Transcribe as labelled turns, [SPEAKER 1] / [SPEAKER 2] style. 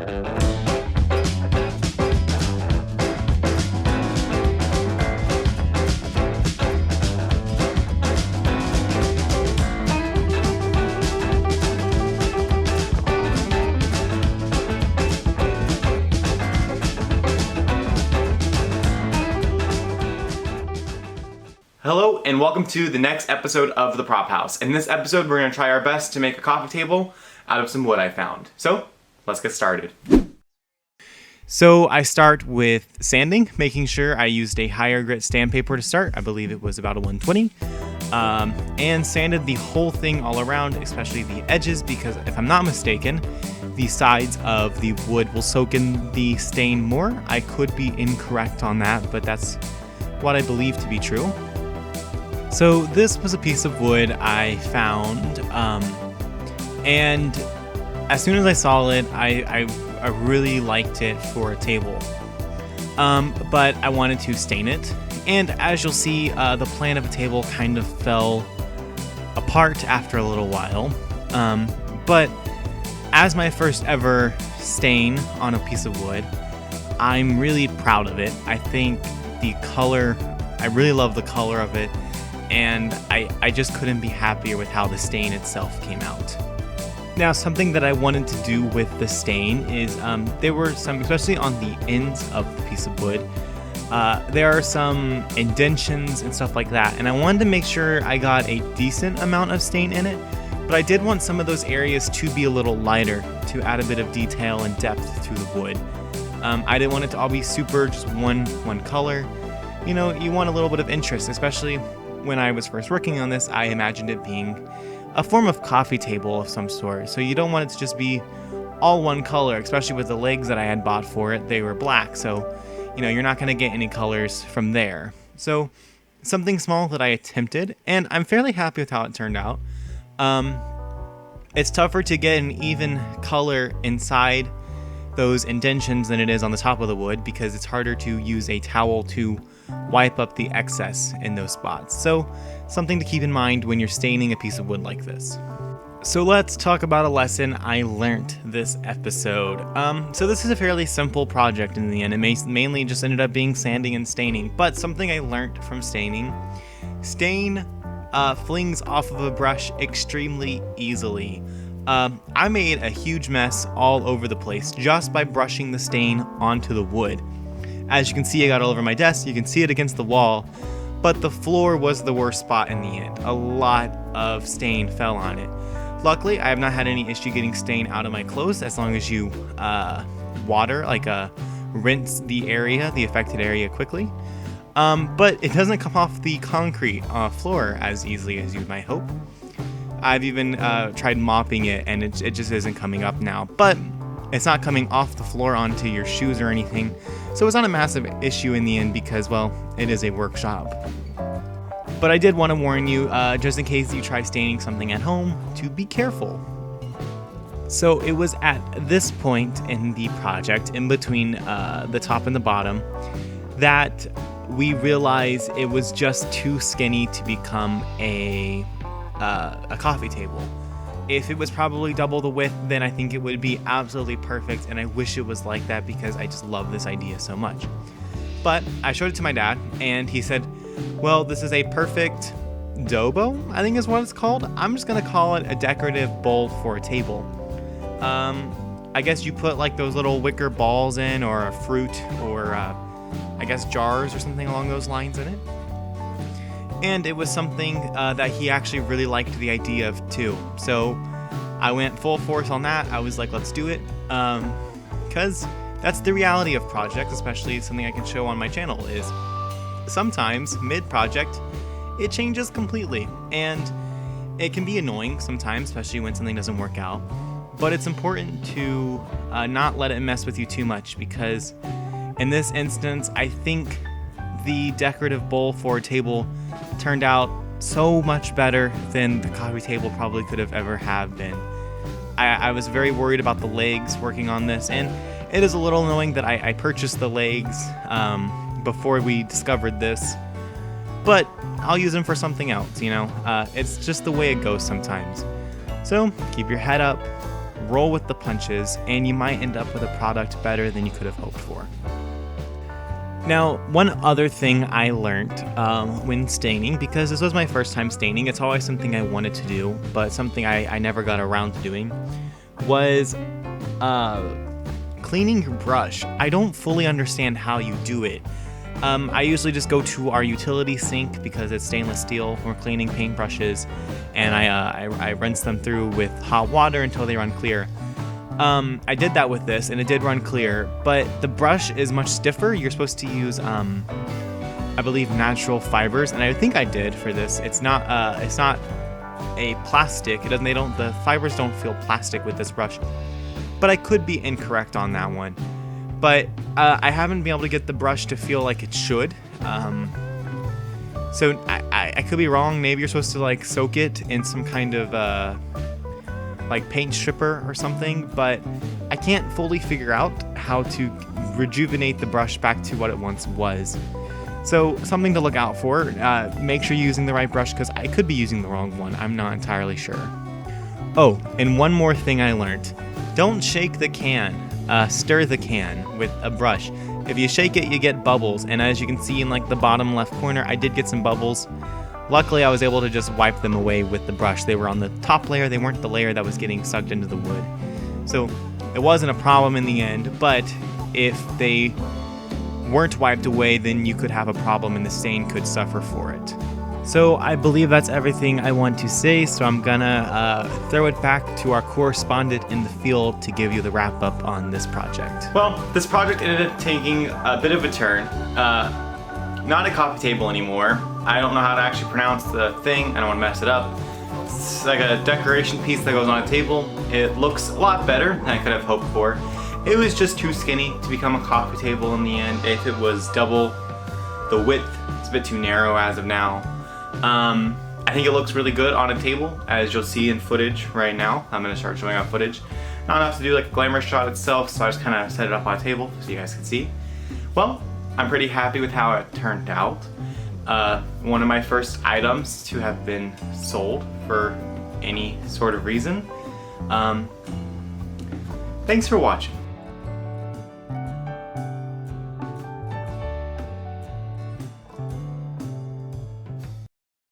[SPEAKER 1] Hello and welcome to the next episode of The Prop House. In this episode, we're going to try our best to make a coffee table out of some wood I found. So, let's get started. So I start with sanding, making sure I used a higher grit sandpaper to start. I believe it was about a 120. And sanded the whole thing all around, especially the edges, because if I'm not mistaken, the sides of the wood will soak in the stain more. I could be incorrect on that, but that's what I believe to be true. So this was a piece of wood I found, and as soon as I saw it, I really liked it for a table, but I wanted to stain it, and as you'll see, the plan of a table kind of fell apart after a little while, but as my first ever stain on a piece of wood, I'm really proud of it. I think the color, I really love the color of it, and I just couldn't be happier with how the stain itself came out. Now, something that I wanted to do with the stain is there were some, especially on the ends of the piece of wood, there are some indentions and stuff like that, and I wanted to make sure I got a decent amount of stain in it, but I did want some of those areas to be a little lighter to add a bit of detail and depth to the wood. I didn't want it to all be super just one color. You know, you want a little bit of interest, especially when I was first working on this. I imagined it being a form of coffee table of some sort, so you don't want it to just be all one color, especially with the legs that I had bought for it. They were black, so you know, you're not going to get any colors from there. So something small that I attempted, and I'm fairly happy with how it turned out. It's tougher to get an even color inside those indentions than it is on the top of the wood, because it's harder to use a towel to wipe up the excess in those spots. So something to keep in mind when you're staining a piece of wood like this. So let's talk about a lesson I learned this episode. So this is a fairly simple project in the end. It mainly just ended up being sanding and staining, but something I learned from staining: stain flings off of a brush extremely easily. I made a huge mess all over the place just by brushing the stain onto the wood. As you can see, I got all over my desk. You can see it against the wall, but the floor was the worst spot in the end. A lot of stain fell on it. Luckily, I have not had any issue getting stain out of my clothes as long as you rinse the area, the affected area quickly. But it doesn't come off the concrete floor as easily as you might hope. I've even tried mopping it, and it just isn't coming up now. But it's not coming off the floor onto your shoes or anything, so it's not a massive issue in the end because, well, it is a workshop. But I did want to warn you, just in case you try staining something at home, to be careful. So it was at this point in the project, in between the top and the bottom, that we realized it was just too skinny to become a coffee table. If it was probably double the width, then I think it would be absolutely perfect, and I wish it was like that because I just love this idea so much. But I showed it to my dad, and he said, well, this is a perfect dobo, I think is what it's called. I'm just gonna call it a decorative bowl for a table. I guess you put like those little wicker balls in, or a fruit, or I guess jars or something along those lines in it. And it was something that he actually really liked the idea of too. So I went full force on that. I was like, let's do it. Because that's the reality of projects, especially something I can show on my channel, is sometimes mid-project, it changes completely. And it can be annoying sometimes, especially when something doesn't work out. But it's important to not let it mess with you too much, because in this instance, I think the decorative bowl for a table turned out so much better than the coffee table probably could have ever have been. I was very worried about the legs working on this, and it is a little annoying that I purchased the legs before we discovered this, but I'll use them for something else, you know? It's just the way it goes sometimes. So keep your head up, roll with the punches, and you might end up with a product better than you could have hoped for. Now, one other thing I learned when staining, because this was my first time staining, it's always something I wanted to do, but something I never got around to doing, was cleaning your brush. I don't fully understand how you do it. I usually just go to our utility sink because it's stainless steel when we're cleaning paintbrushes, and I rinse them through with hot water until they run clear. I did that with this, and it did run clear, but the brush is much stiffer. You're supposed to use, I believe, natural fibers, and I think I did for this. It's not a plastic. The fibers don't feel plastic with this brush, but I could be incorrect on that one. But I haven't been able to get the brush to feel like it should. So I could be wrong. Maybe you're supposed to like soak it in some kind of like paint stripper or something, but I can't fully figure out how to rejuvenate the brush back to what it once was. So something to look out for. Make sure you're using the right brush, because I could be using the wrong one. I'm not entirely sure. Oh, and one more thing I learned. Don't shake the can. Stir the can with a brush. If you shake it, you get bubbles, and as you can see in like the bottom left corner, I did get some bubbles. Luckily, I was able to just wipe them away with the brush. They were on the top layer, they weren't the layer that was getting sucked into the wood. So it wasn't a problem in the end, but if they weren't wiped away, then you could have a problem and the stain could suffer for it. So I believe that's everything I want to say, so I'm gonna throw it back to our correspondent in the field to give you the wrap up on this project. Well, this project ended up taking a bit of a turn. Not a coffee table anymore. I don't know how to actually pronounce the thing. I don't want to mess it up. It's like a decoration piece that goes on a table. It looks a lot better than I could have hoped for. It was just too skinny to become a coffee table in the end. If it was double the width, it's a bit too narrow as of now. I think it looks really good on a table, as you'll see in footage right now. I'm going to start showing off footage. Not enough to do like a glamour shot itself, so I just kind of set it up on a table so you guys can see. Well, I'm pretty happy with how it turned out. One of my first items to have been sold for any sort of reason. Thanks for watching.